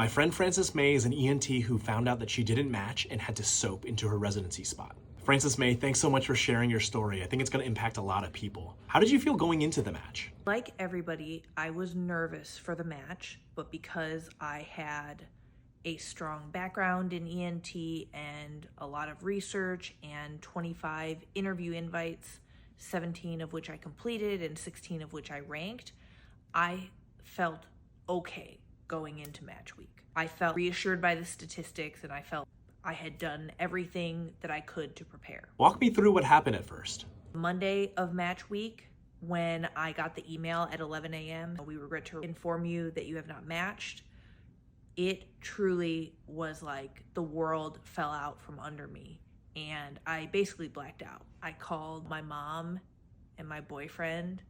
My friend Frances May is an ENT who found out that she didn't match and had to soap into her residency spot. Frances May, thanks so much for sharing your story. I think it's going to impact a lot of people. How did you feel going into the match? Like everybody, I was nervous for the match, but because I had a strong background in ENT and a lot of research and 25 interview invites, 17 of which I completed and 16 of which I ranked, I felt okay going into match week. I felt reassured by the statistics and I felt I had done everything that I could to prepare. Walk me through what happened at first. Monday of match week, when I got the email at 11 a.m., we regret to inform you that you have not matched. It truly was like the world fell out from under me and I basically blacked out. I called my mom and my boyfriend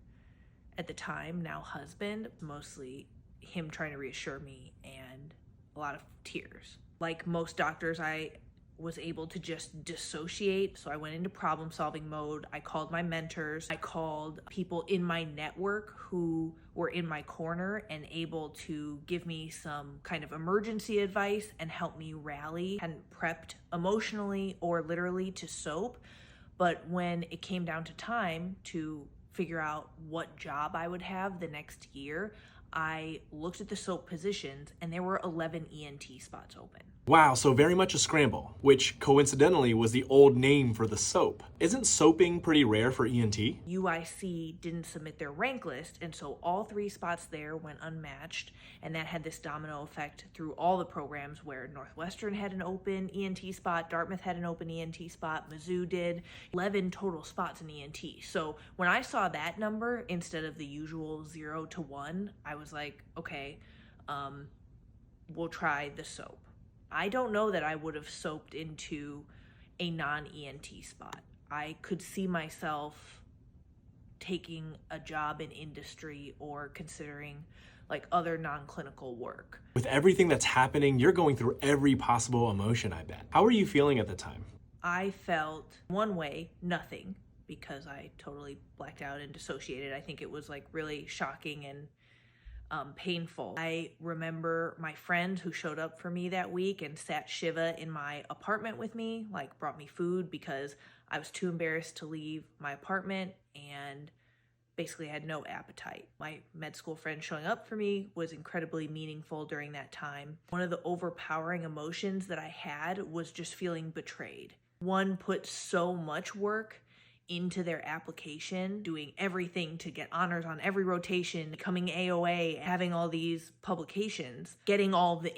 at the time, now husband, mostly him trying to reassure me and a lot of tears. Like most doctors, I was able to just dissociate. So I went into problem solving mode. I called my mentors. I called people in my network who were in my corner and able to give me some kind of emergency advice and help me rally. I hadn't prepped emotionally or literally to soap, but when it came down to time to figure out what job I would have the next year, I looked at the soap positions and there were 11 ENT spots open. Wow, so very much a scramble, which coincidentally was the old name for the soap. Isn't soaping pretty rare for ENT? UIC didn't submit their rank list, and so all 3 spots there went unmatched, and that had this domino effect through all the programs where Northwestern had an open ENT spot, Dartmouth had an open ENT spot, Mizzou did, 11 total spots in ENT. So when I saw that number instead of the usual 0 to 1, I was like, okay, we'll try the soap. I don't know that I would have soaped into a non-ENT spot. I could see myself taking a job in industry or considering like other non-clinical work. With everything that's happening, you're going through every possible emotion, I bet. How were you feeling at the time? I felt one way, nothing, because I totally blacked out and dissociated. I think it was like really shocking and painful. I remember my friend who showed up for me that week and sat Shiva in my apartment with me, like brought me food because I was too embarrassed to leave my apartment and basically had no appetite. My med school friend showing up for me was incredibly meaningful during that time. One of the overpowering emotions that I had was just feeling betrayed. One put so much work into their application, doing everything to get honors on every rotation, becoming AOA, having all these publications, getting all the